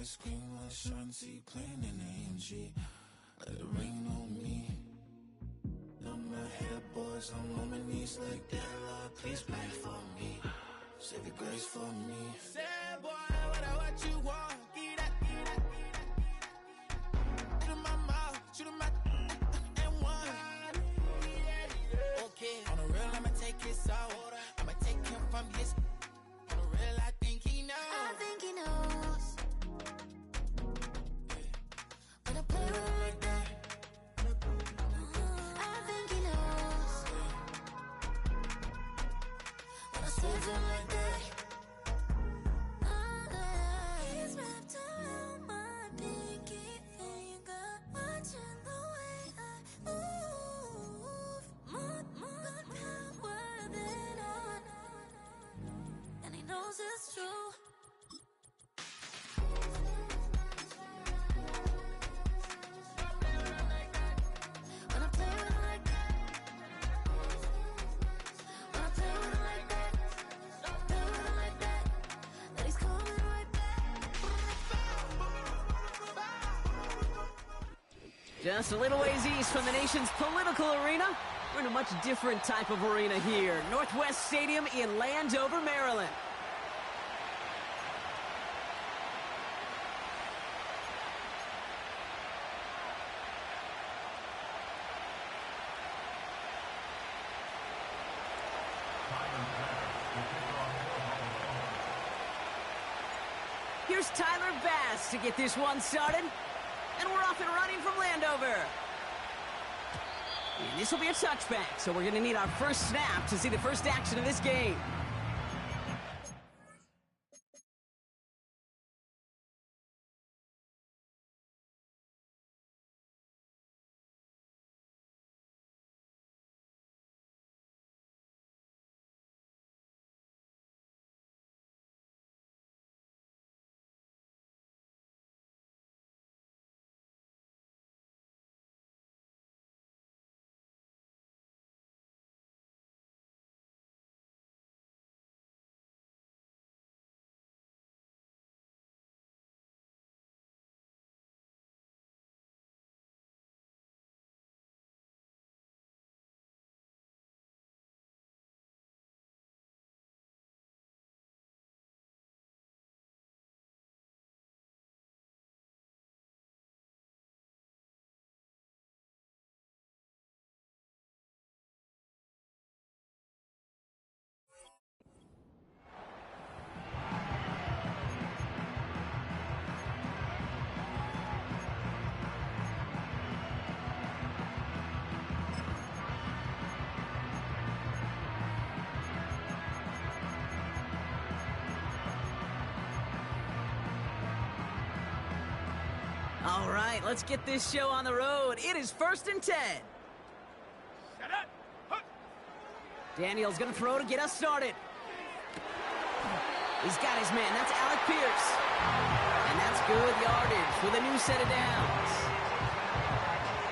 ice cream, like Shanti playing in AMG. Let it rain on me. On my head, boys, I'm on my knees like that. Lord, please pray for me. Save your grace for me. Say, boy, what you want? Get that, get that, get that. Shoot in my mouth, shoot in my and one. Okay, on the real, I'ma take his out. I'ma take him from his. On the real, I think he knows. I think he knows. When I play with him like that. I think he knows. When I save him like that. He's wrapped around my pinky finger, watching the way I move. More power than on, and he knows it's true. When I play with him like that, when I play with him like that, play with him like that, that he's coming right back. Just a little ways east from the nation's political arena, we're in a much different type of arena here. Northwest Stadium in Landover, Maryland. Here's Tyler Bass to get this one started. And we're off and running from Landover. And this will be a touchback, so we're going to need our first snap to see the first action of this game. All right, let's get this show on the road. It is 1st and 10. Daniels gonna throw to get us started. He's got his man, that's Alec Pierce. And that's good yardage with a new set of downs.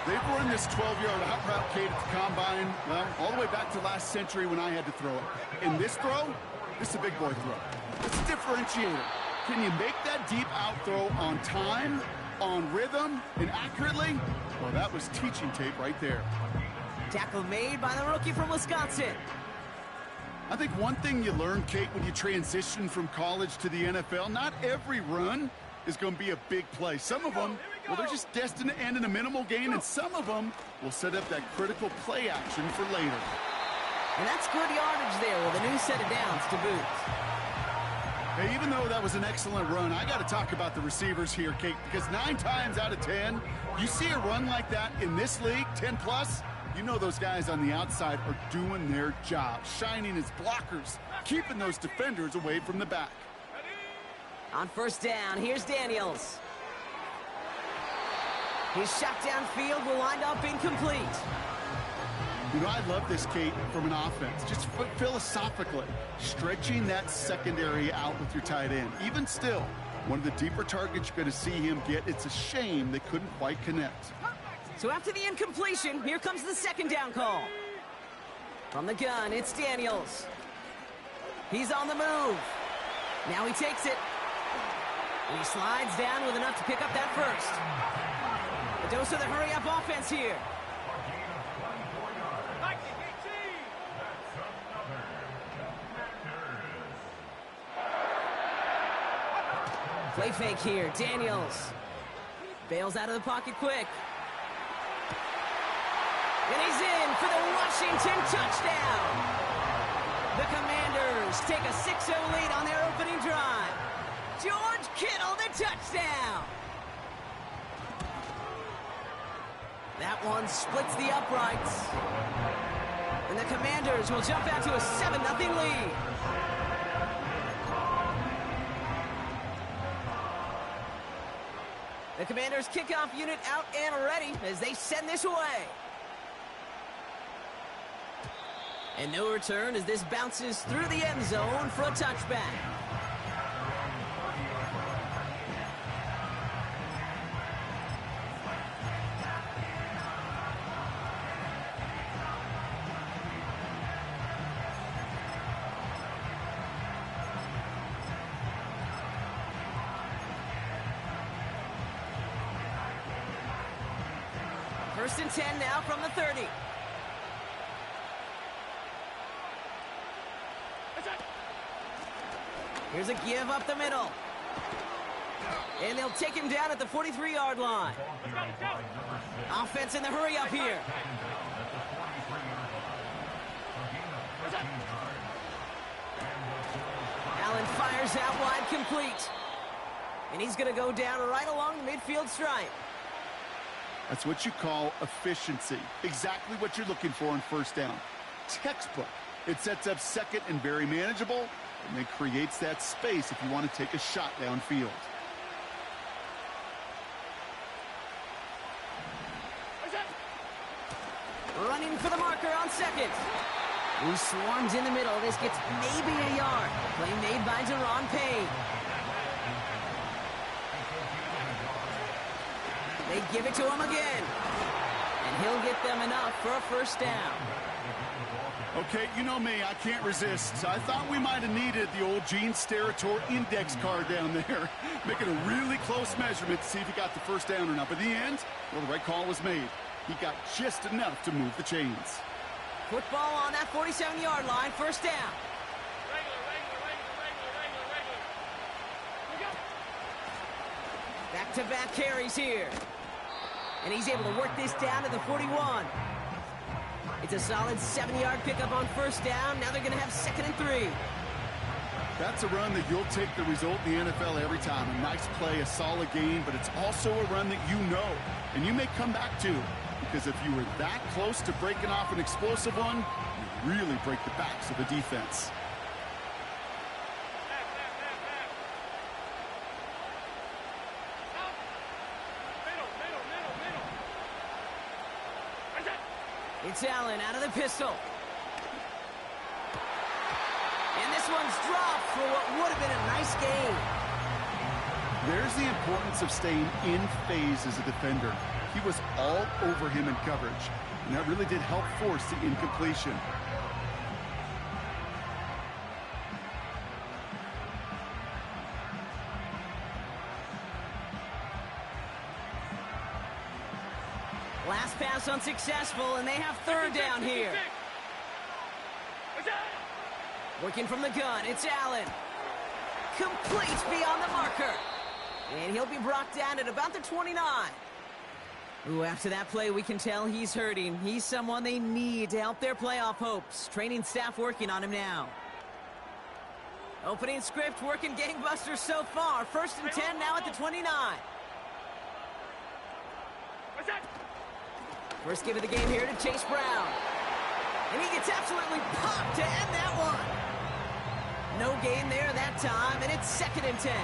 They've run this 12-yard out route, Kate, at the combine, well, all the way back to last century when I had to throw it. In this throw, this is a big boy throw. It's a differentiator. Can you make that deep out throw on time, on rhythm, and accurately? Well, that was teaching tape right there. Tackle made by the rookie from Wisconsin. I think one thing you learn, Kate, when you transition from college to the NFL, not every run is going to be a big play. Some of them, well, they're just destined to end in a minimal gain, and some of them will set up that critical play action for later. And that's good yardage there with a new set of downs to boot. Hey, even though that was an excellent run, I got to talk about the receivers here, Kate, because 9 times out of 10, you see a run like that in this league, 10+, you know those guys on the outside are doing their job, shining as blockers, keeping those defenders away from the back. On 1st down, here's Daniels. His shot downfield will wind up incomplete. You know, I love this, Kate, from an offense. Just philosophically, stretching that secondary out with your tight end. Even still, one of the deeper targets you're going to see him get. It's a shame they couldn't quite connect. So after the incompletion, here comes the 2nd down call. From the gun, it's Daniels. He's on the move. Now he takes it. And he slides down with enough to pick up that first. A dose of the hurry-up offense here. Play fake here, Daniels. Bails out of the pocket quick. And he's in for the Washington touchdown. The Commanders take a 6-0 lead on their opening drive. George Kittle, the touchdown. That one splits the uprights. And the Commanders will jump out to a 7-0 lead. The Commanders' kickoff unit out and ready as they send this away. And no return as this bounces through the end zone for a touchback. First and 10 now from the 30. Here's a give up the middle. And they'll take him down at the 43-yard line. Offense in the hurry up here. Allen fires out wide, complete. And he's going to go down right along the midfield stripe. That's what you call efficiency. Exactly what you're looking for on first down. Textbook. It sets up second and very manageable, and then creates that space if you want to take a shot downfield. Running for the marker on second. Who swarms in the middle. This gets maybe a yard. Play made by Deron Payne. They give it to him again. And he'll get them enough for a first down. Okay, you know me, I can't resist. I thought we might have needed the old Gene Steratore index card down there. Making a really close measurement to see if he got the first down or not. But in the end, well, the right call was made. He got just enough to move the chains. Football on that 47-yard line, first down. Back-to-back carries here. And he's able to work this down to the 41. It's a solid 7-yard pickup on first down. Now they're going to have 2nd and 3. That's a run that you'll take the result in the NFL every time. A nice play, a solid gain, but it's also a run that you know, and you may come back to. Because if you were that close to breaking off an explosive one, you really break the backs of the defense. It's Allen out of the pistol. And this one's dropped for what would have been a nice gain. There's the importance of staying in phase as a defender. He was all over him in coverage, and that really did help force the incompletion. Last pass unsuccessful, and they have 3rd down here. Working from the gun, it's Allen. Complete beyond the marker. And he'll be brought down at about the 29. Ooh, after that play, we can tell he's hurting. He's someone they need to help their playoff hopes. Training staff working on him now. Opening script working gangbusters so far. 1st and 10 now at the 29. First give of the game here to Chase Brown. And he gets absolutely popped to end that one. No gain there that time, and it's 2nd and 10.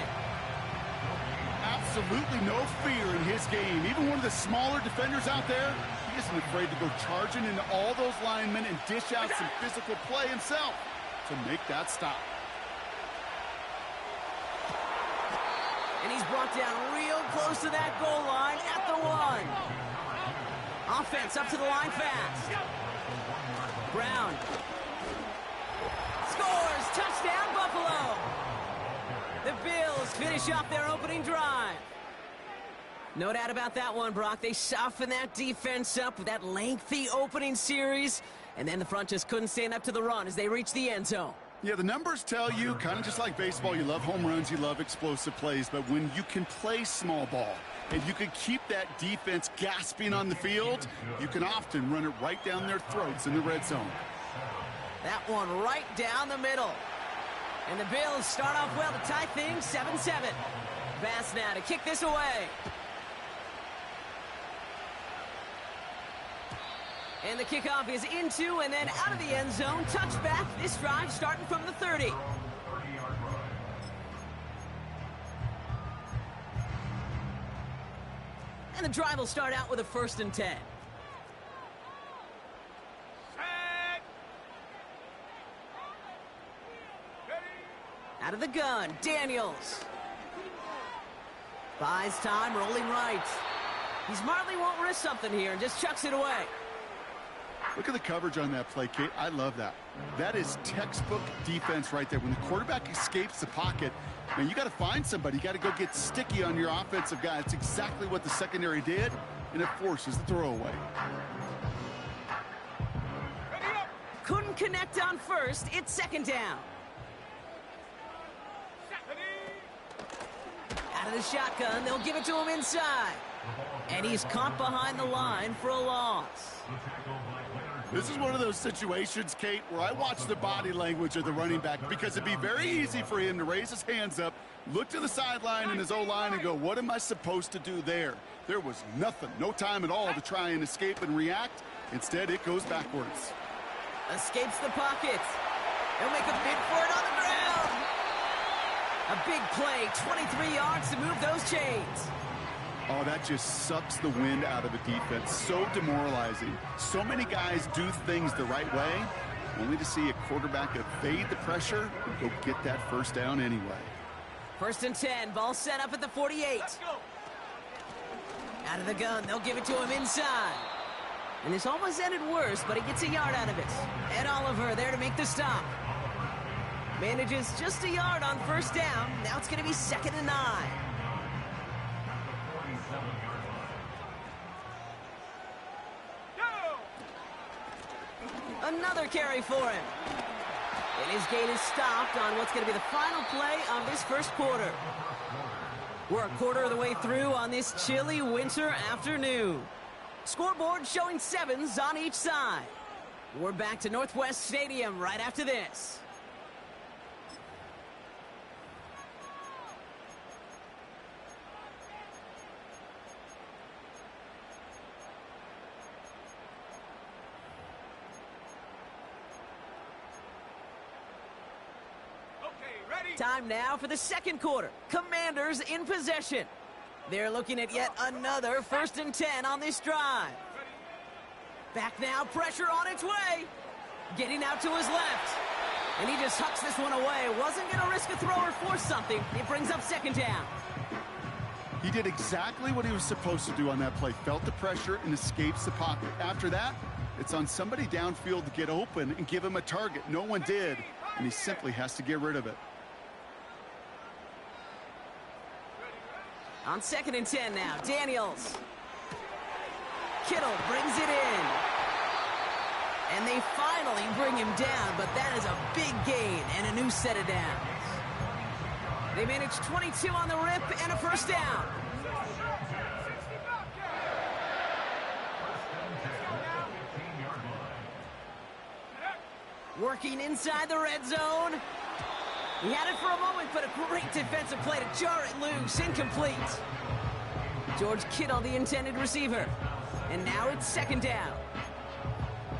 Absolutely no fear in his game. Even one of the smaller defenders out there, he isn't afraid to go charging into all those linemen and dish out some physical play himself to make that stop. And he's brought down real close to that goal line at the 1. Offense up to the line fast. Brown scores. Touchdown, Buffalo. The Bills finish finish off their opening drive. No doubt about that one, Brock. They softened that defense up with that lengthy opening series, and then the front just couldn't stand up to the run as they reached the end zone. Yeah, the numbers tell you, kind of just like baseball, you love home runs, you love explosive plays, but when you can play small ball and you can keep that defense gasping on the field, you can often run it right down their throats in the red zone. That one right down the middle. And the Bills start off well to tie things 7-7. Bass now to kick this away. And the kickoff is into and then out of the end zone. Touchback. This drive starting from the 30. And the drive will start out with a 1st and 10. Out of the gun, Daniels. Buys time, rolling right. He smartly won't risk something here and just chucks it away. Look at the coverage on that play, Kate. I love that. That is textbook defense right there. When the quarterback escapes the pocket, man, you got to find somebody. You got to go get sticky on your offensive guy. It's exactly what the secondary did, and it forces the throwaway. Couldn't connect on first. It's 2nd down. Out of the shotgun, they'll give it to him inside. And he's caught behind the line for a loss. This is one of those situations, Kate, where I watch the body language of the running back because it'd be very easy for him to raise his hands up, look to the sideline in his O-line and go, what am I supposed to do there? There was nothing, no time at all to try and escape and react. Instead, it goes backwards. Escapes the pocket. He'll make a bid for it on the ground. A big play, 23 yards to move those chains. Oh, that just sucks the wind out of a defense. So demoralizing. So many guys do things the right way, only to see a quarterback evade the pressure and go get that 1st down anyway. 1st and 10, ball set up at the 48. Out of the gun, they'll give it to him inside. And this almost ended worse, but he gets a yard out of it. Ed Oliver there to make the stop. Manages just a yard on 1st down. Now it's going to be 2nd and 9. Another carry for him. And his gain is stopped on what's going to be the final play of this 1st quarter. We're a quarter of the way through on this chilly winter afternoon. Scoreboard showing 7s on each side. We're back to Northwest Stadium right after this. Time now for the 2nd quarter. Commanders in possession. They're looking at yet another 1st and 10 on this drive. Back now, pressure on its way. Getting out to his left. And he just hucks this one away. Wasn't going to risk a throw or force something. It brings up 2nd down. He did exactly what he was supposed to do on that play. Felt the pressure and escapes the pocket. After that, it's on somebody downfield to get open and give him a target. No one did, and he simply has to get rid of it. On 2nd and 10 now, Daniels. Kittle brings it in. And they finally bring him down, but that is a big gain and a new set of downs. They managed 22 on the rip and a 1st down. Working inside the red zone. He had it for a moment, but a great defensive play to jar it loose. Incomplete. George Kittle, the intended receiver. And now it's 2nd down.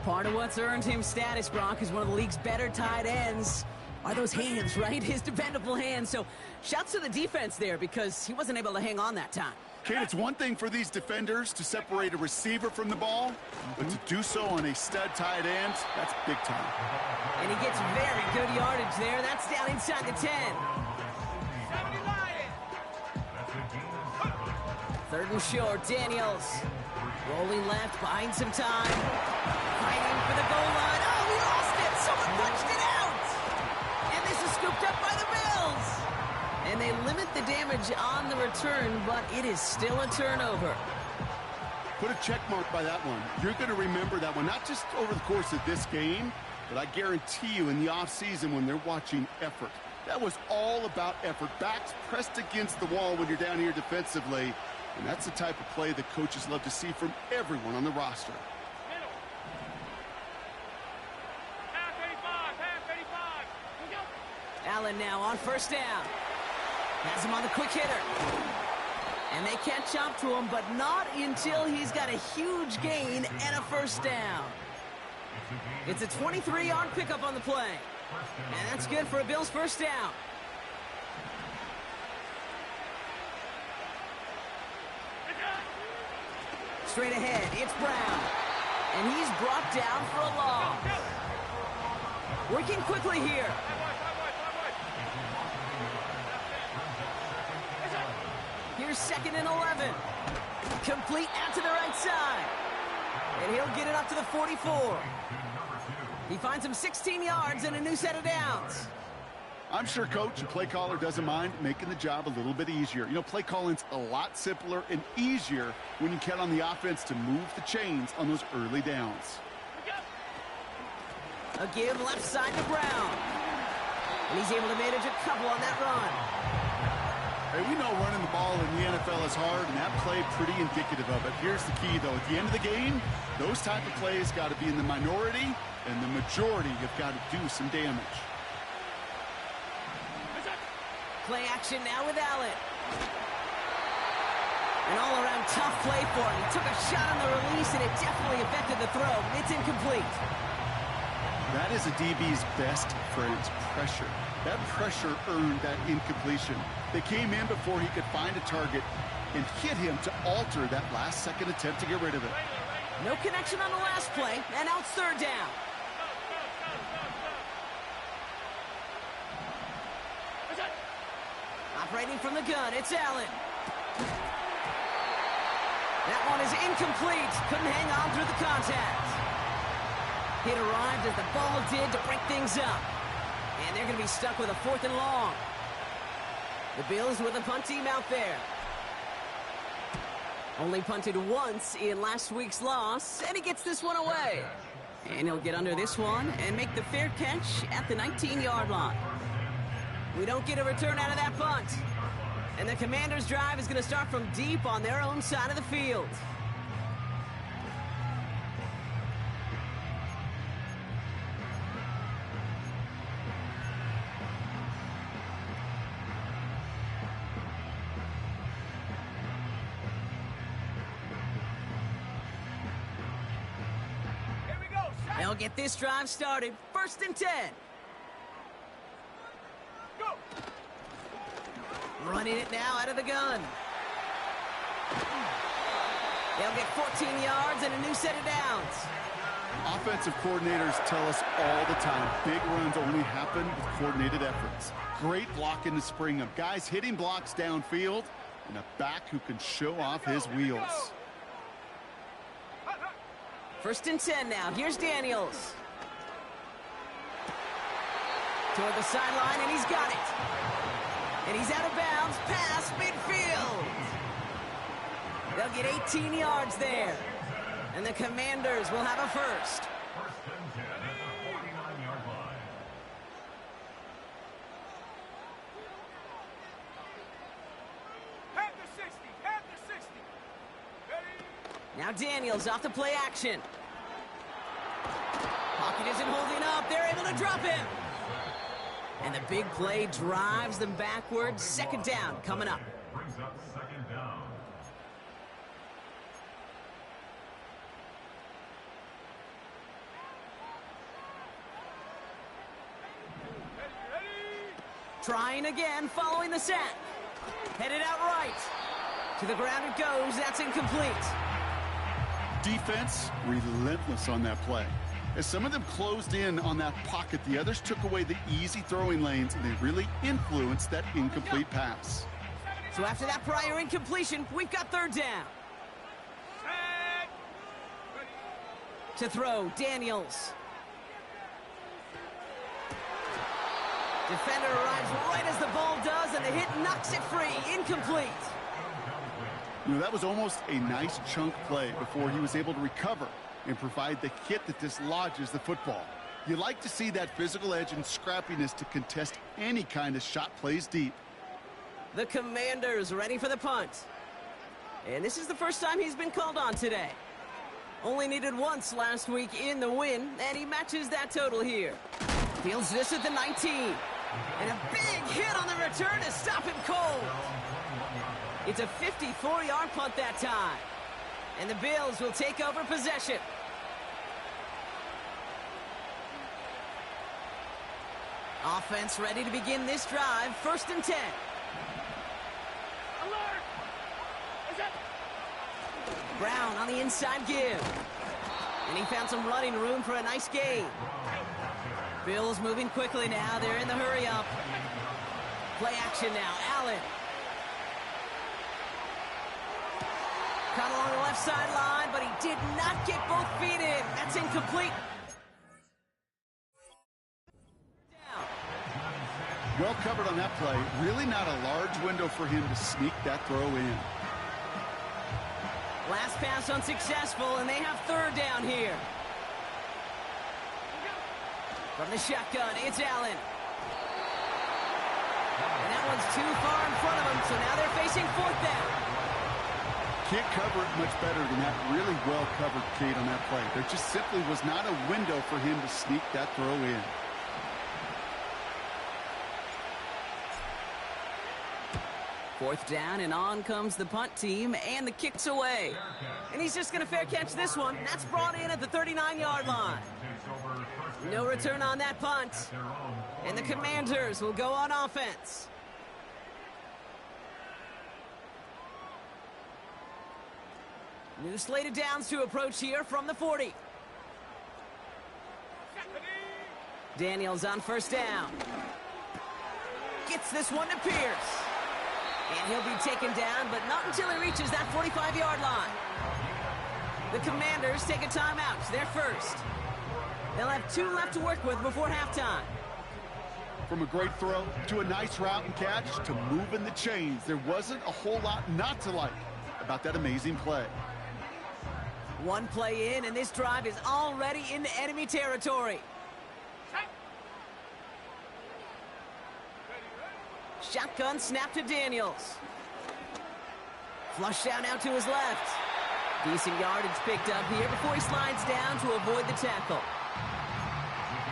Part of what's earned him status, Brock, is one of the league's better tight ends. Are those hands, right? His dependable hands. So shouts to the defense there because he wasn't able to hang on that time. Kate, it's one thing for these defenders to separate a receiver from the ball, but to do so on a stud tight end, that's big time. And he gets very good yardage there. That's down inside the 10. 3rd and short, Daniels. Rolling left, buying some time. Fighting for the goal line. Oh, he lost it! Someone punched it out! And this is scooped up by the Bills! And and they limit the damage on the return, but it is still a turnover. Put a check mark by that one. You're going to remember that one, not just over the course of this game, but I guarantee you in the offseason when they're watching effort. That was all about effort. Backs pressed against the wall when you're down here defensively, and that's the type of play that coaches love to see from everyone on the roster. Allen now on first down. Has him on the quick hitter. And they catch up to him, but not until he's got a huge gain and a first down. It's a 23-yard pickup on the play. And that's good for a Bills first down. Straight ahead, it's Brown. And he's brought down for a loss. Working quickly here. Here's 2nd and 11. Complete out to the right side. And he'll get it up to the 44. He finds him 16 yards and a new set of downs. I'm sure coach and play caller doesn't mind making the job a little bit easier. You know, play calling's a lot simpler and easier when you count on the offense to move the chains on those early downs. A give left side to Brown. And he's able to manage a couple on that run. Hey, we know running the ball in the NFL is hard, and that play pretty indicative of it. Here's the key, though. At the end of the game, those type of plays got to be in the minority, and the majority have got to do some damage. Play action now with Allen. An all-around tough play for him. He took a shot on the release, and it definitely affected the throw. It's incomplete. That is a DB's best friend, pressure. That pressure earned that incompletion. They came in before he could find a target and hit him to alter that last-second attempt to get rid of it. No connection on the last play, and now it's 3rd down. Operating from the gun, it's Allen. That one is incomplete. Couldn't hang on through the contact. It arrived as the ball did to break things up. And they're going to be stuck with a 4th and long. The Bills with a punt team out there. Only punted once in last week's loss, and he gets this one away. And he'll get under this one and make the fair catch at the 19-yard line. We don't get a return out of that punt. And the Commanders' drive is going to start from deep on their own side of the field. They'll get this drive started. 1st and 10. Go. Running it now out of the gun. They'll get 14 yards and a new set of downs. Offensive coordinators tell us all the time, big runs only happen with coordinated efforts. Great blocking to spring them. Guys hitting blocks downfield, and a back who can show off his wheels. 1st and 10 now. Here's Daniels. Toward the sideline, and he's got it. And he's out of bounds past midfield. They'll get 18 yards there. And the Commanders will have a first. 1st and 10 at the 49-yard line. Head to 60. Head to 60. Ready? Now Daniels off the play action. Pocket isn't holding up. They're able to drop him. And the big play drives them backwards. 2nd down coming up. Brings up 2nd down. Trying again following the sack. Headed out right. To the ground it goes. That's incomplete. Defense relentless on that play. As some of them closed in on that pocket, the others took away the easy throwing lanes, and they really influenced that incomplete pass. So after that prior incompletion, we've got 3rd down. To throw, Daniels. Defender arrives right as the ball does, and the hit knocks it free. Incomplete. You know, that was almost a nice chunk play before he was able to recover and provide the hit that dislodges the football. You like to see that physical edge and scrappiness to contest any kind of shot plays deep. The Commanders ready for the punt. And this is the first time he's been called on today. Only needed once last week in the win, and he matches that total here. Fields this at the 19. And a big hit on the return to stop him cold. It's a 54-yard punt that time. And the Bills will take over possession. Offense ready to begin this drive. 1st and 10. Alert! Is it? Brown on the inside give. And he found some running room for a nice gain. Bills moving quickly now. They're in the hurry up. Play action now. Allen. Caught along the left sideline, but he did not get both feet in. That's incomplete. Down. Well covered on that play. Really not a large window for him to sneak that throw in. Last pass unsuccessful, and they have 3rd down here. From the shotgun, it's Allen. And that one's too far in front of him, so now they're facing 4th down. Can't cover it much better than that. Really well covered, Kate, on that play. There just simply was not a window for him to sneak that throw in. Fourth down, and on comes the punt team, and the kick's away. And he's just going to fair catch this one. That's brought in at the 39-yard line. No return on that punt. And the Commanders will go on offense. New slated downs to approach here from the 40. Daniels on 1st down. Gets this one to Pierce. And he'll be taken down, but not until he reaches that 45-yard line. The Commanders take a timeout. They're first. They'll have 2 left to work with before halftime. From a great throw to a nice route and catch to moving the chains, there wasn't a whole lot not to like about that amazing play. One play in, and this drive is already into enemy territory. Shotgun snap to Daniels. Flush down out to his left. Decent yardage picked up here before he slides down to avoid the tackle.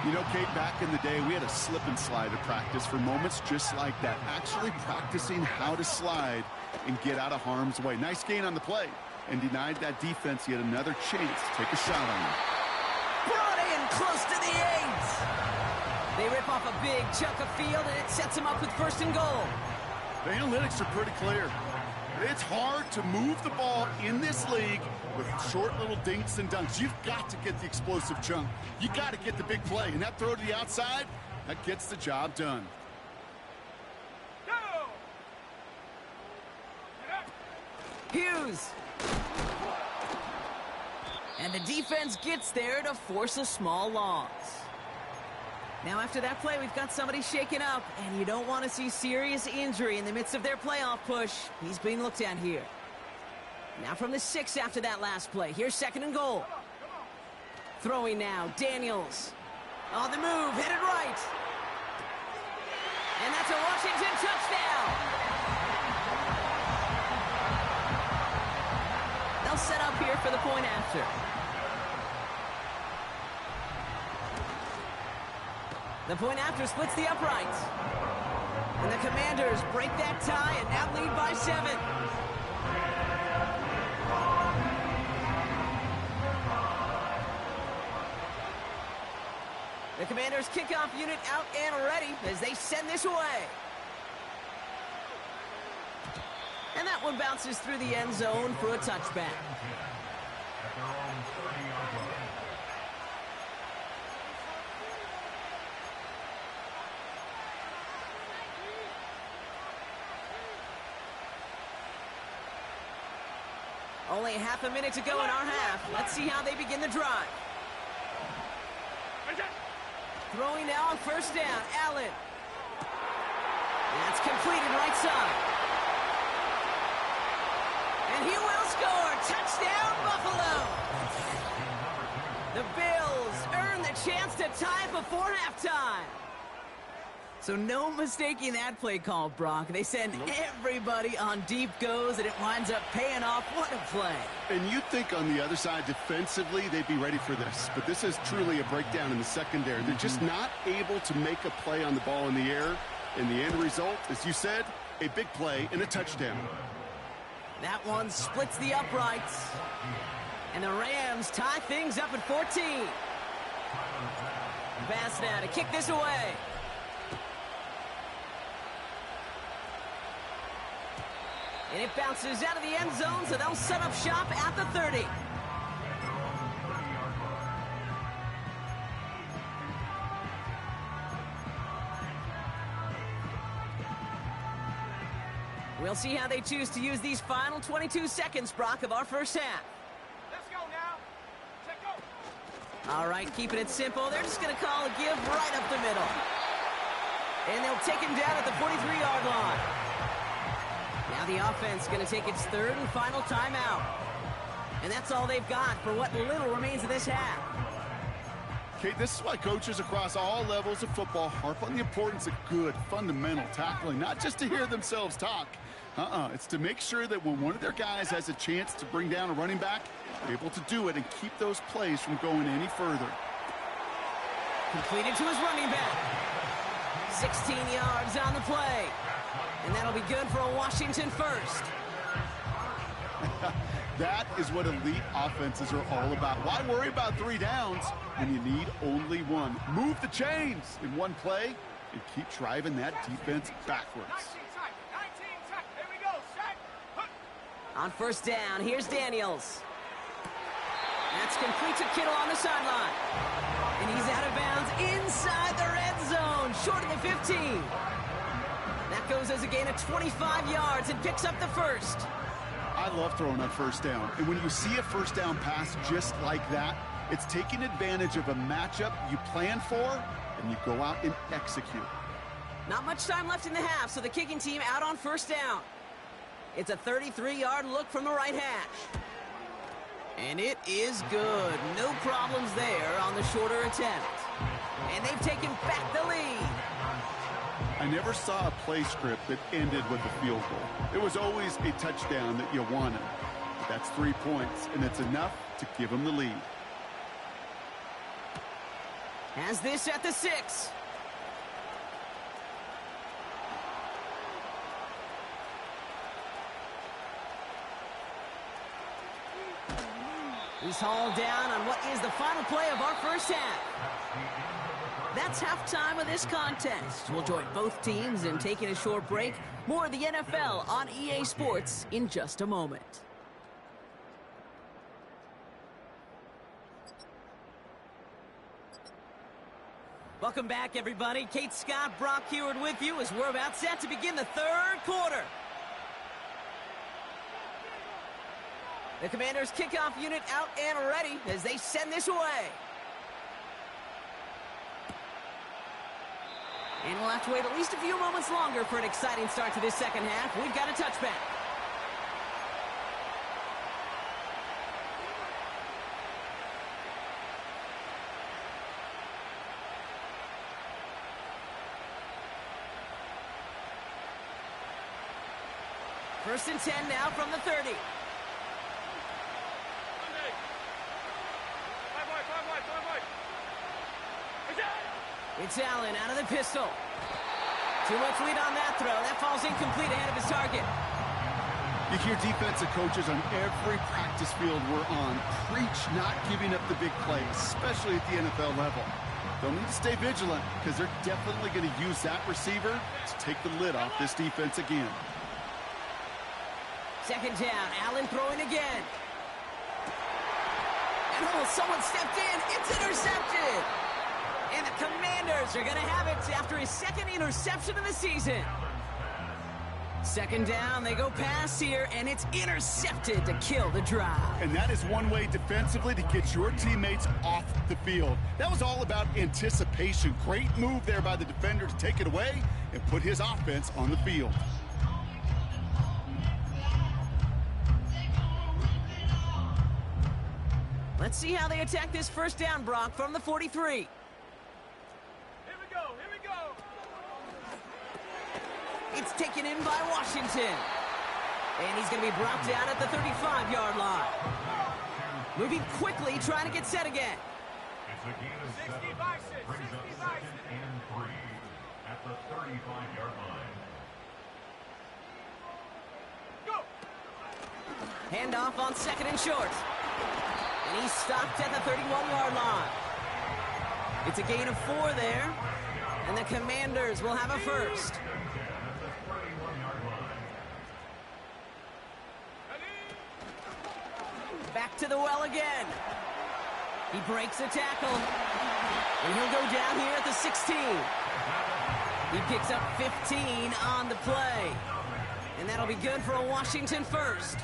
You know, Kate, back in the day, we had a slip and slide at practice for moments just like that. Actually practicing how to slide and get out of harm's way. Nice gain on the play, and denied that defense yet another chance to take a shot on him. Brought in close to the 8. They rip off a big chunk of field, and it sets them up with 1st and goal. The analytics are pretty clear. It's hard to move the ball in this league with short little dinks and dunks. You've got to get the explosive chunk. You got to get the big play, and that throw to the outside, that gets the job done. Hughes. And the defense gets there to force a small loss. Now after that play, we've got somebody shaken up, and you don't want to see serious injury in the midst of their playoff push. He's being looked at here. Now from the 6 after that last play. Here's 2nd and goal. Throwing now, Daniels. On the move, hit it right. And that's a Washington touchdown. They'll set up here for the point after. The point after splits the uprights. And the Commanders break that tie and now lead by 7. The Commanders kickoff unit out and ready as they send this away. And that one bounces through the end zone for a touchback. Only half a minute to go in our half. Let's see how they begin the drive. Throwing now on 1st down, Allen. That's completed right side. And he will score. Touchdown, Buffalo. The Bills earn the chance to tie before halftime. So no mistaking that play call, Brock. They send everybody on deep goes, and it winds up paying off. What a play. And you'd think on the other side, defensively, they'd be ready for this. But this is truly a breakdown in the secondary. They're just not able to make a play on the ball in the air. And the end result, as you said, a big play and a touchdown. That one splits the uprights. And the Rams tie things up at 14. Pass now to kick this away. And it bounces out of the end zone, so they'll set up shop at the 30. We'll see how they choose to use these final 22 seconds, Brock, of our first half. Let's go now. Check go. All right, keeping it simple. They're just going to call a give right up the middle. And they'll take him down at the 43-yard line. Now the offense going to take its third and final timeout. And that's all they've got for what little remains of this half. Okay, this is why coaches across all levels of football harp on the importance of good, fundamental tackling, not just to hear themselves talk. It's to make sure that when one of their guys has a chance to bring down a running back, they're able to do it and keep those plays from going any further. Completed to his running back. 16 yards on the play. And that'll be good for a Washington first. That is what elite offenses are all about. Why worry about 3 downs when you need only one? Move the chains in one play and keep driving that defense backwards. 19 tight. 19 tight. There we go. Set. Hook. On first down, here's Daniels. That's complete to Kittle on the sideline. And he's out of bounds inside the red zone, short of the 15. That goes as a gain of 25 yards and picks up the first. I love throwing on first down. And when you see a first down pass just like that, it's taking advantage of a matchup you plan for, and you go out and execute. Not much time left in the half, so the kicking team out on first down. It's a 33-yard look from the right hash. And it is good. No problems there on the shorter attempt. And they've taken back the lead. I never saw a play script that ended with a field goal. It was always a touchdown that you wanted. But that's 3 points, and it's enough to give them the lead. Has this at the 6. He's hauled down on what is the final play of our first half. That's halftime of this contest. We'll join both teams in taking a short break. More of the NFL on EA Sports in just a moment. Welcome back, everybody. Kate Scott, Brock Heward with you as we're about set to begin the third quarter. The Commanders' kickoff unit out and ready as they send this away. And we'll have to wait at least a few moments longer for an exciting start to this second half. We've got a touchback. First and 10 now from the 30. It's Allen out of the pistol. Too much lead on that throw. That falls incomplete ahead of his target. You hear defensive coaches on every practice field we're on preach not giving up the big plays, especially at the NFL level. They'll need to stay vigilant because they're definitely going to use that receiver to take the lid off this defense again. Second down, Allen throwing again. And someone stepped in. It's intercepted. And the Commanders are going to have it after his second interception of the season. Second down, they go pass here, and it's intercepted to kill the drive. And that is one way defensively to get your teammates off the field. That was all about anticipation. Great move there by the defender to take it away and put his offense on the field. Let's see how they attack this first down, Brock, from the 43. Here we go, here we go. It's taken in by Washington. And he's going to be brought down at the 35-yard line. Moving quickly, trying to get set again. It's a gain of 7. 60 by 6, Brings 60 up by 2nd and 3 at the 35-yard line. Go. Handoff on second and short. And he's stopped at the 31-yard line. It's a gain of 4 there. And the Commanders will have a first. Back to the well again. He breaks a tackle. And he'll go down here at the 16. He picks up 15 on the play. And that'll be good for a Washington first.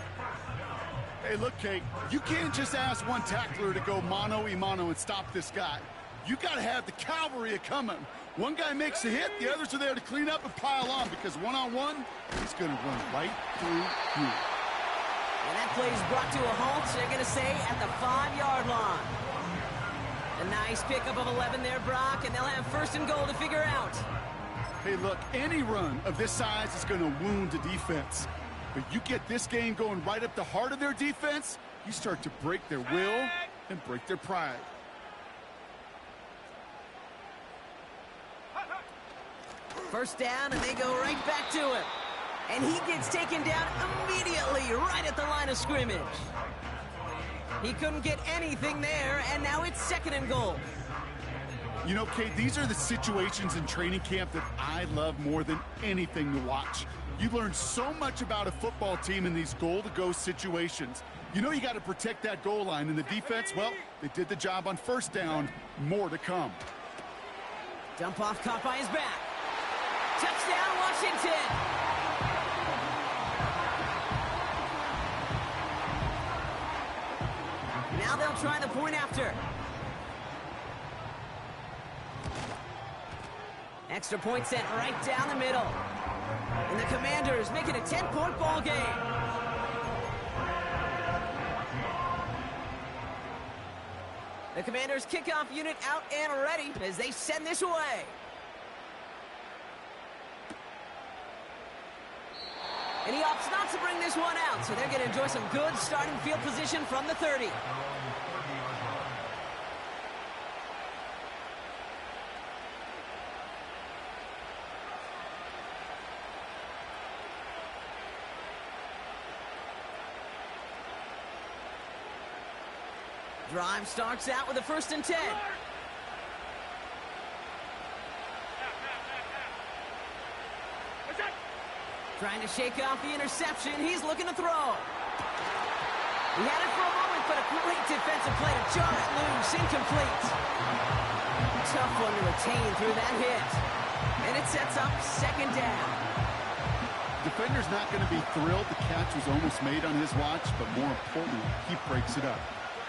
Hey, look, Kate, you can't just ask one tackler to go mano-a-mano and stop this guy. You got to have the cavalry coming. One guy makes a hit, the others are there to clean up and pile on, because one-on-one, he's going to run right through you. And that play is brought to a halt, they're going to say, at the 5-yard line. A nice pickup of 11 there, Brock, and they'll have first and goal to figure out. Hey, look, any run of this size is going to wound a defense. But you get this game going right up the heart of their defense, you start to break their will and break their pride. First down, and they go right back to him. And he gets taken down immediately right at the line of scrimmage. He couldn't get anything there, and now it's second and goal. You know, Kate, these are the situations in training camp that I love more than anything to watch. You learn so much about a football team in these goal-to-go situations. You know you got to protect that goal line, and the defense, well, they did the job on first down. More to come. Dump off caught by his back. Touchdown, Washington! Now they'll try the point after. Extra point sent right down the middle. And the Commanders make it a 10-point ball game. The Commanders kickoff unit out and ready as they send this away. And he opts not to bring this one out, so they're going to enjoy some good starting field position from the 30. Drive starts out with a first and 10. Trying to shake off the interception. He's looking to throw. He had it for a moment, but a great defensive play to jar it loose. Incomplete. Tough one to retain through that hit. And it sets up second down. Defender's not going to be thrilled the catch was almost made on his watch, but more importantly, he breaks it up.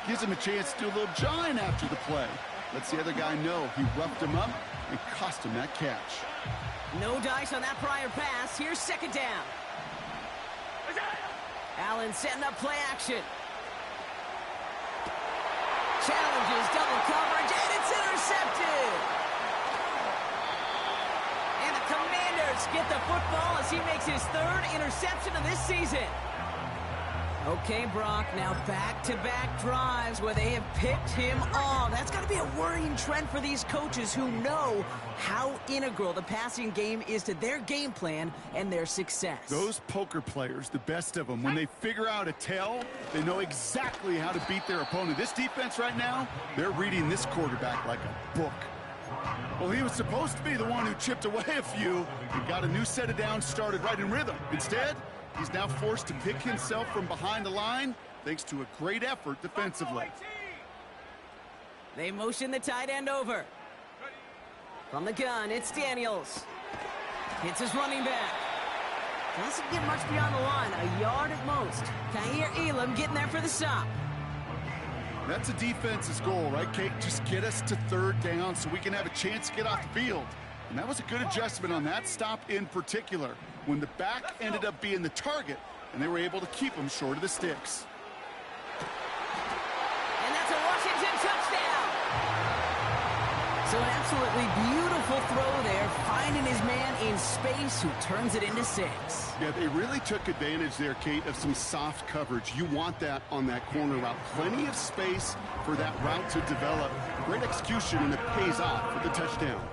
Gives him a chance to do a little jawing after the play. Lets the other guy know he roughed him up and cost him that catch. No dice on that prior pass. Here's second down. Allen setting up play action. Challenges double coverage, and it's intercepted. And the Commanders get the football as he makes his third interception of this season. Okay, Brock, now back-to-back drives where they have picked him off. That's got to be a worrying trend for these coaches who know how integral the passing game is to their game plan and their success. Those poker players, the best of them, when they figure out a tell, they know exactly how to beat their opponent. This defense right now, they're reading this quarterback like a book. Well, he was supposed to be the one who chipped away a few and got a new set of downs started right in rhythm. Instead, he's now forced to pick himself from behind the line thanks to a great effort defensively. They motion the tight end over. From the gun, it's Daniels. Hits his running back. Doesn't get much beyond the line, a yard at most. Kaiir Elam getting there for the stop. That's a defense's goal, right, Kate? Just get us to third down so we can have a chance to get off the field. And that was a good adjustment on that stop in particular, when the back ended up being the target, and they were able to keep him short of the sticks. And that's a Washington touchdown. So an absolutely beautiful throw there, finding his man in space who turns it into 6. Yeah, they really took advantage there, Kate, of some soft coverage. You want that on that corner route. Plenty of space for that route to develop. Great execution, and it pays off with the touchdown.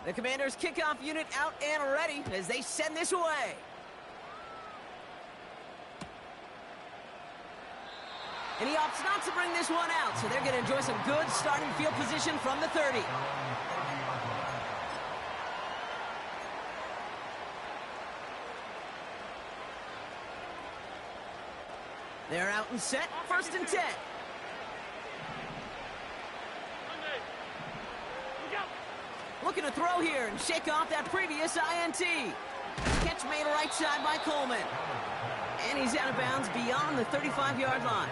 The Commanders' kickoff unit out and ready as they send this away. And he opts not to bring this one out, so they're going to enjoy some good starting field position from the 30. They're out and set, 1st and 10. Looking to throw here and shake off that previous INT. Catch made right side by Coleman. And he's out of bounds beyond the 35-yard line.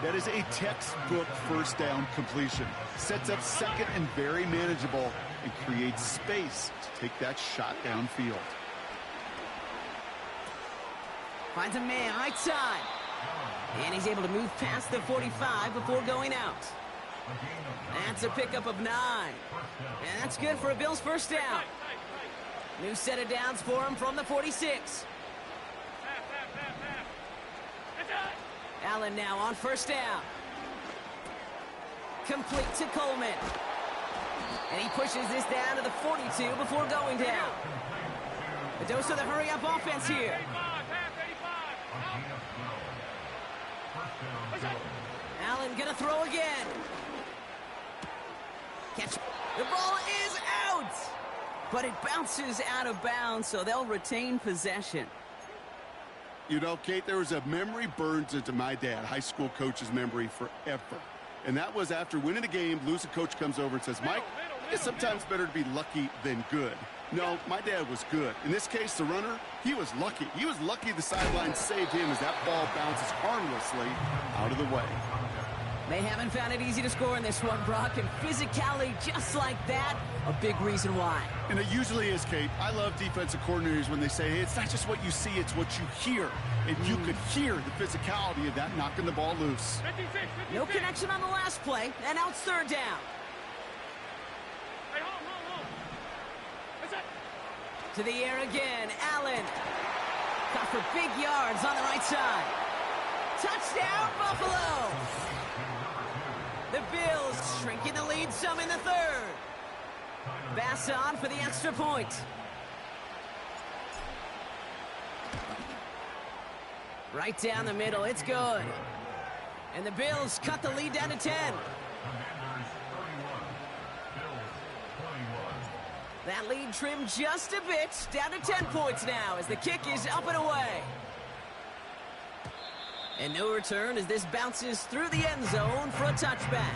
That is a textbook first down completion. Sets up second and very manageable, and creates space to take that shot downfield. Finds a man right side. And he's able to move past the 45 before going out. That's a pickup of 9. And that's good for a Bills first down. New set of downs for him from the 46. Allen now on first down. Complete to Coleman. And he pushes this down to the 42 before going down. A dose of the hurry-up offense here. Allen gonna throw again. Catch. The ball is out. But it bounces out of bounds, so they'll retain possession. You know, Kate, there was a memory burned into my dad, high school coach's memory forever. And that was after winning a game, losing coach comes over and says, Mike, it's sometimes better to be lucky than good. No, my dad was good. In this case, the runner, he was lucky. He was lucky the sideline saved him as that ball bounces harmlessly out of the way. They haven't found it easy to score in this one, Brock, and physicality just like that, a big reason why. And it usually is, Kate. I love defensive coordinators when they say, hey, it's not just what you see, it's what you hear. And you could hear the physicality of that knocking the ball loose. 56. No connection on the last play, and now it's third down. Hey, hold. What's that? To the air again, Allen. Caught for big yards on the right side. Touchdown, Buffalo! The Bills shrinking the lead some in the third. Bass on for the extra point. Right down the middle, it's good. And the Bills cut the lead down to 10. That lead trimmed just a bit, down to 10 points now as the kick is up and away. And no return as this bounces through the end zone for a touchback.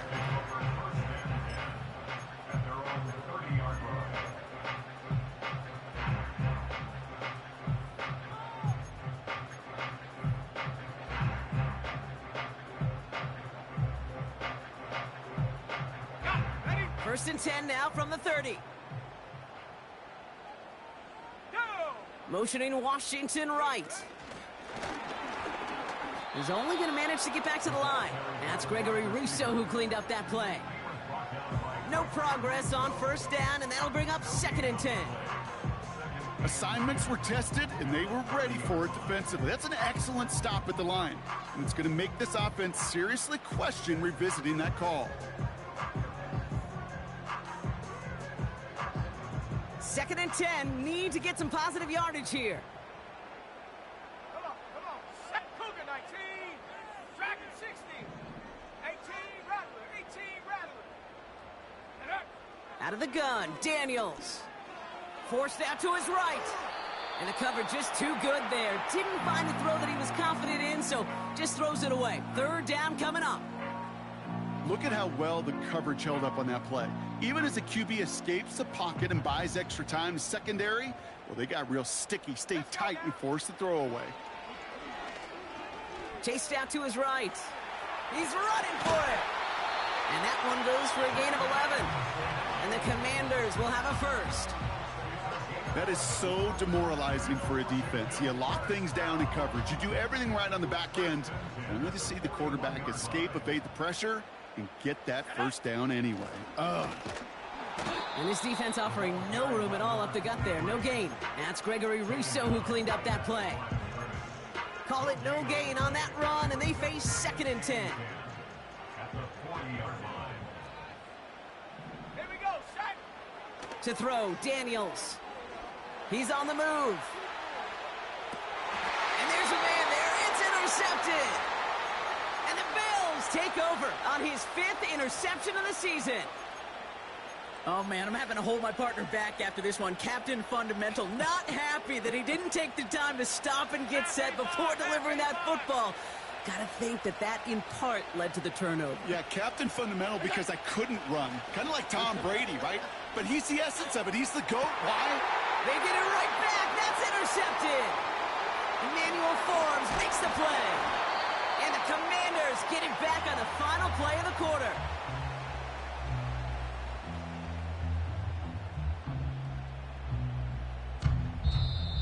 First and 10 now from the 30. Go! Motioning Washington right. He's only going to manage to get back to the line. That's Gregory Rousseau who cleaned up that play. No progress on first down, and that'll bring up 2nd and 10. Assignments were tested, and they were ready for it defensively. That's an excellent stop at the line. And it's going to make this offense seriously question revisiting that call. 2nd and 10, need to get some positive yardage here. Come on. Set Cougar 19. Dragon 60. 18 Rattler. 18 Rattler. And up. Out of the gun, Daniels. Forced out to his right. And the cover just too good there. Didn't find the throw that he was confident in, so just throws it away. Third down coming up. Look at how well the coverage held up on that play. Even as the QB escapes the pocket and buys extra time in secondary, well, they got real sticky, stay tight, and force the throw away. Chased out to his right. He's running for it. And that one goes for a gain of 11. And the Commanders will have a first. That is so demoralizing for a defense. You lock things down in coverage. You do everything right on the back end, only to see the quarterback escape, evade the pressure, and get that first down anyway. Ugh. And this defense offering no room at all up the gut there. No gain. That's Gregory Rousseau who cleaned up that play. Call it no gain on that run, and they face 2nd and 10. At the 40-yard line. Here we go, set. To throw, Daniels. He's on the move. And there's a man there. It's intercepted. And the Bills take over on his 5th interception of the season. Oh, man, I'm having to hold my partner back after this one. Captain Fundamental not happy that he didn't take the time to stop and get set before delivering that football. Gotta think that in part led to the turnover. Yeah, Captain Fundamental because I couldn't run. Kind of like Tom Brady, right? But he's the essence of it. He's the GOAT. Why? They get it right back. That's intercepted. Emmanuel Forbes makes the play. And the Commanders get it back on the final play of the quarter.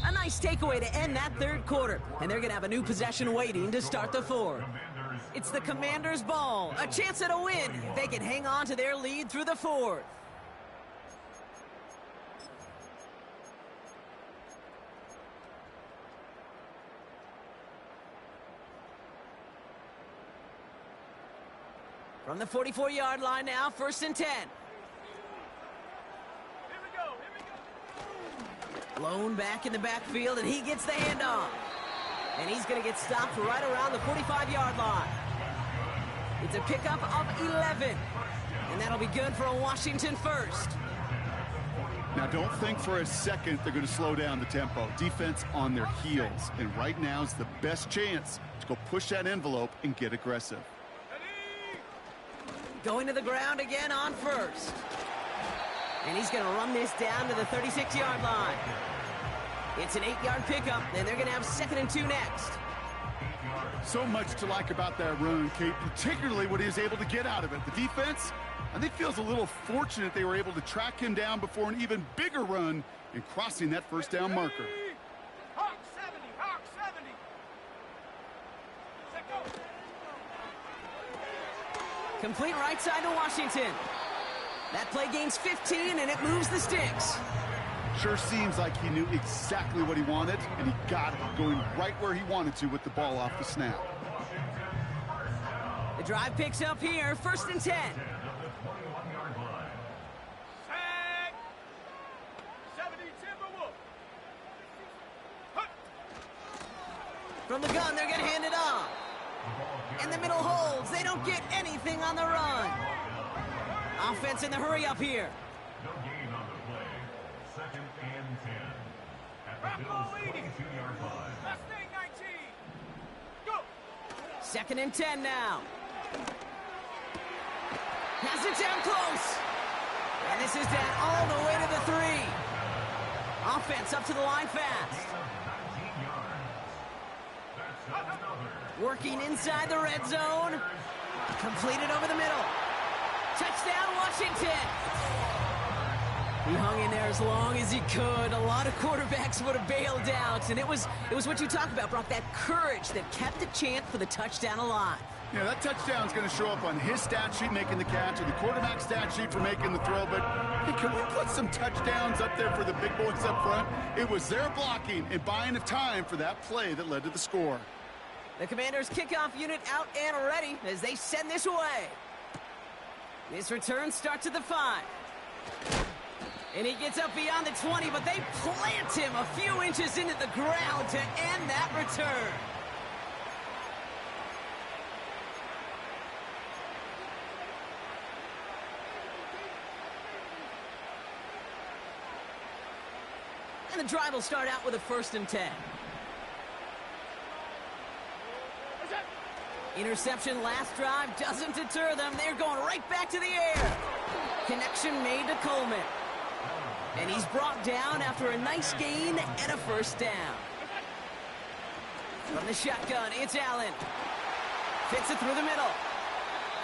A nice takeaway to end that 3rd quarter. And they're going to have a new possession waiting to start the 4th. It's the Commanders' ball. A chance at a win. They can hang on to their lead through the 4th. From the 44-yard line now, 1st and 10. Here we go, Blown back in the backfield, and he gets the handoff. And he's going to get stopped right around the 45-yard line. It's a pickup of 11. And that'll be good for a Washington first. Now, don't think for a second they're going to slow down the tempo. Defense on their heels. And right now is the best chance to go push that envelope and get aggressive. Going to the ground again on 1st. And he's going to run this down to the 36-yard line. It's an 8-yard pickup, and they're going to have 2nd and 2 next. So much to like about that run, Kate, particularly what he was able to get out of it. The defense, I think, feels a little fortunate they were able to track him down before an even bigger run and crossing that first down marker. Hawk 70, Hawk 70. Set go. Complete right side to Washington. That play gains 15, and it moves the sticks. Sure seems like he knew exactly what he wanted, and he got it, going right where he wanted to with the ball off the snap. The drive picks up here, 1st and 10. Set. 70 Timberwolves. Hut. From the gun, they're going to hand it off. In the middle holds. They don't get anything on the run. Offense in the hurry up here. No gain on the play. 2nd and 10. At the Bills' 22-yard line. Mustang 19. Go. 2nd and 10 now. Has it down close. And this is down all the way to the 3. Offense up to the line fast. 19 yards. That's another. Working inside the red zone. Completed over the middle. Touchdown, Washington. He hung in there as long as he could. A lot of quarterbacks would have bailed out. And it was what you talk about, Brock, that courage that kept the chant for the touchdown alive. Yeah, that touchdown's going to show up on his stat sheet making the catch or the quarterback stat sheet for making the throw. But hey, can we put some touchdowns up there for the big boys up front? It was their blocking and buying of time for that play that led to the score. The Commanders' kickoff unit out and ready as they send this away. This return starts at the 5. And he gets up beyond the 20, but they plant him a few inches into the ground to end that return. And the drive will start out with a 1st and 10. Interception last drive doesn't deter them. They're going right back to the air. Connection made to Coleman. And he's brought down after a nice gain and a first down. From the shotgun, it's Allen. Fits it through the middle.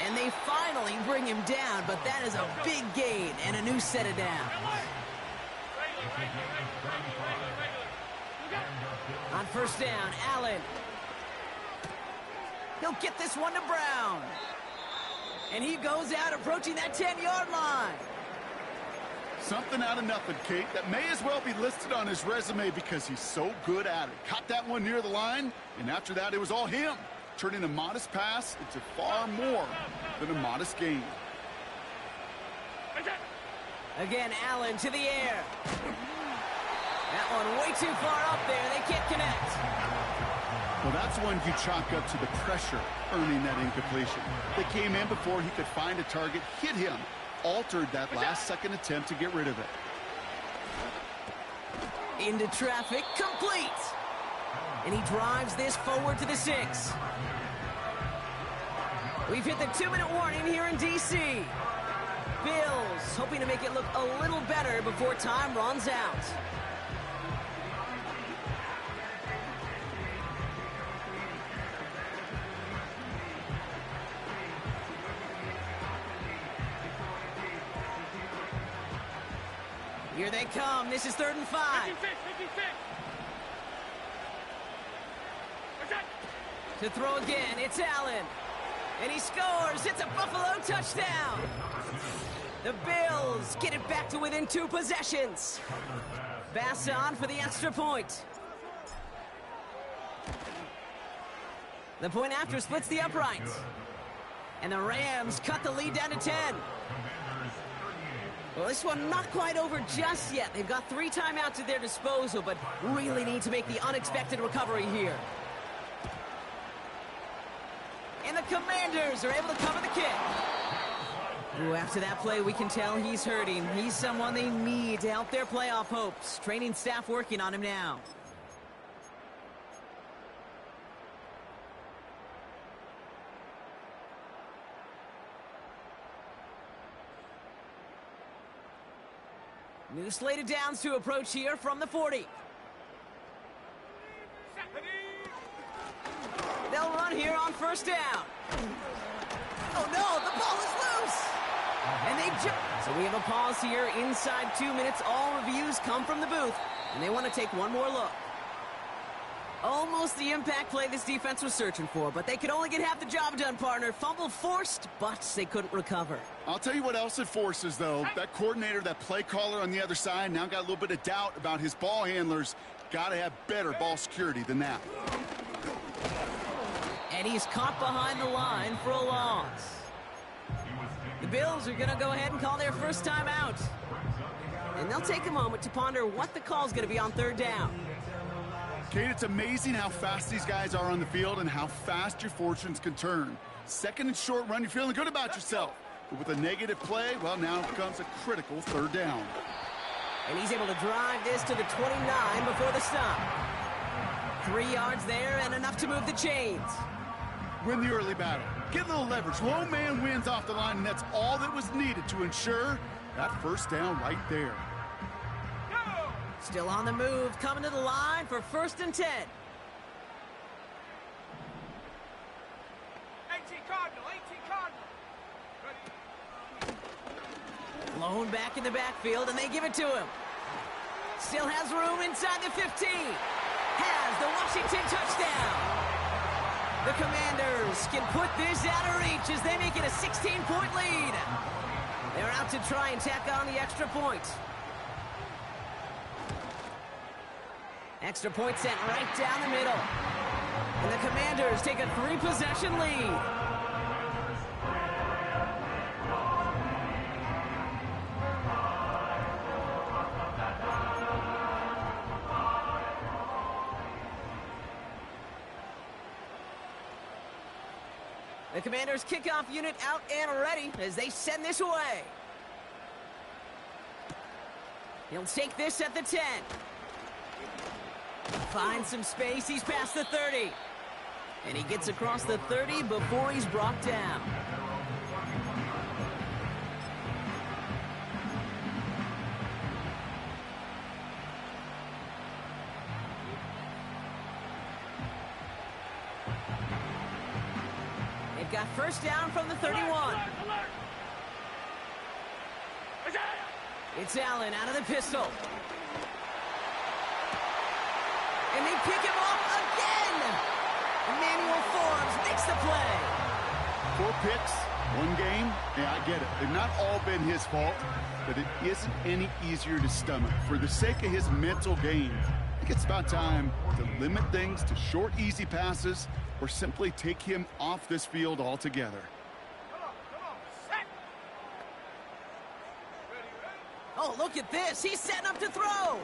And they finally bring him down, but that is a big gain and a new set of downs. On first down, Allen. He'll get this one to Brown. And he goes out approaching that 10-yard line. Something out of nothing, Kate, that may as well be listed on his resume because he's so good at it. Caught that one near the line, and after that it was all him, turning a modest pass into far more than a modest gain. Again, Allen to the air. That one way too far up there. They can't connect. Well, that's one you chalk up to the pressure earning that incompletion. They came in before he could find a target, hit him, altered that last-second attempt to get rid of it. Into traffic, complete. And he drives this forward to the 6. We've hit the 2-minute warning here in D.C. Bills hoping to make it look a little better before time runs out. Here they come. This is 3rd and 5. To throw again, it's Allen. And he scores. It's a Buffalo touchdown. The Bills get it back to within 2 possessions. Bass on for the extra point. The point after splits the uprights. And the Rams cut the lead down to 10. Well, this one not quite over just yet. They've got 3 timeouts at their disposal, but really need to make the unexpected recovery here. And the Commanders are able to cover the kick. Ooh, after that play, we can tell he's hurting. He's someone they need to help their playoff hopes. Training staff working on him now. New slate of downs to approach here from the 40. They'll run here on first down. Oh no, the ball is loose. And they jump. So we have a pause here inside 2 minutes. All reviews come from the booth. And they want to take one more look. Almost the impact play this defense was searching for, but they could only get half the job done, partner. Fumble forced, but they couldn't recover. I'll tell you what else it forces, though. That coordinator, that play caller on the other side, now got a little bit of doubt about his ball handlers. Got to have better ball security than that. And he's caught behind the line for a loss. The Bills are going to go ahead and call their first time out. And they'll take a moment to ponder what the call is going to be on 3rd down. Kate, it's amazing how fast these guys are on the field and how fast your fortunes can turn. 2nd and short run, you're feeling good about yourself. But with a negative play, well, now comes a critical 3rd down. And he's able to drive this to the 29 before the stop. 3 yards there and enough to move the chains. Win the early battle. Get a little leverage. Lone man wins off the line, and that's all that was needed to ensure that first down right there. Still on the move, coming to the line for 1st and 10. 18 Cardinal, 18 Cardinal. Ready. Lone back in the backfield, and they give it to him. Still has room inside the 15. Has the Washington touchdown. The Commanders can put this out of reach as they make it a 16-point lead. They're out to try and tack on the extra point. Extra point sent right down the middle. And the Commanders take a 3-possession lead. The Commanders' kickoff unit out and ready as they send this away. He'll take this at the 10. Finds some space. He's past the 30. And he gets across the 30 before he's brought down. They've got first down from the 31. It's Allen out of the pistol. And they pick him off again. Emmanuel Forbes makes the play. 4 picks, 1 game. Yeah, I get it. They've not all been his fault, but it isn't any easier to stomach. For the sake of his mental game, I think it's about time to limit things to short, easy passes or simply take him off this field altogether. Oh, look at this. He's setting up to throw.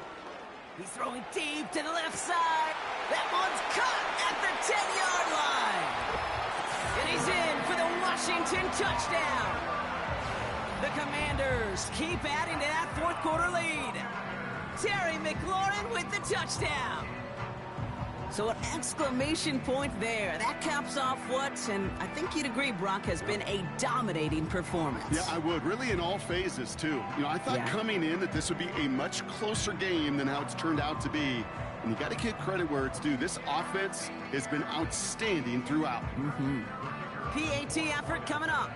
He's throwing deep to the left side. That one's caught at the 10-yard line. And he's in for the Washington touchdown. The Commanders keep adding to that fourth quarter lead. Terry McLaurin with the touchdown. So an exclamation point there. That caps off what, and I think you'd agree, Brock, has been a dominating performance. Yeah, I would. Really in all phases, too. You know, I thought coming in that this would be a much closer game than how it's turned out to be. And you got to give credit where it's due. This offense has been outstanding throughout. PAT effort coming up.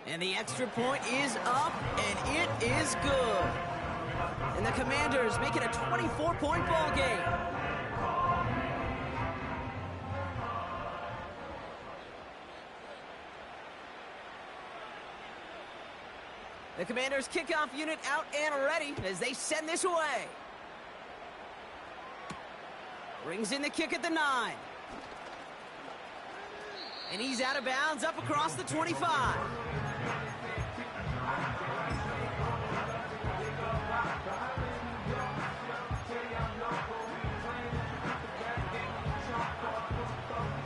And the extra point is up, and it is good. And the Commanders make it a 24-point ball game. The Commanders kickoff unit out and ready as they send this away. Brings in the kick at the 9. And he's out of bounds up across the 25.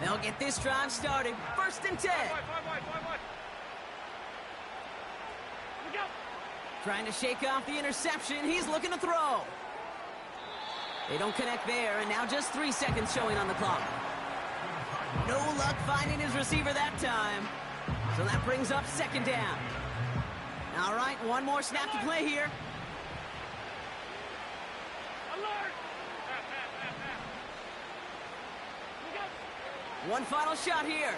They'll get this drive started. 1st and 10. Trying to shake off the interception. He's looking to throw. They don't connect there, and now just 3 seconds showing on the clock. No luck finding his receiver that time. So that brings up 2nd down. All right, one more snap to play here. One final shot here.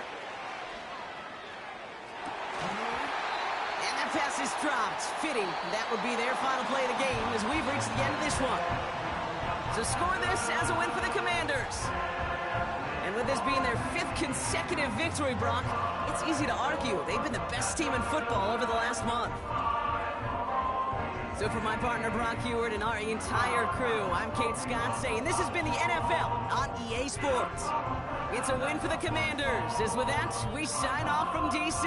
And that pass is dropped. Fitting. That would be their final play of the game as we've reached the end of this one. So score this as a win for the Commanders. And with this being their 5th consecutive victory, Brock, it's easy to argue they've been the best team in football over the last month. So for my partner, Brock Huard, and our entire crew, I'm Kate Scott saying this has been the NFL on EA Sports. It's a win for the Commanders. As with that, we sign off from D.C.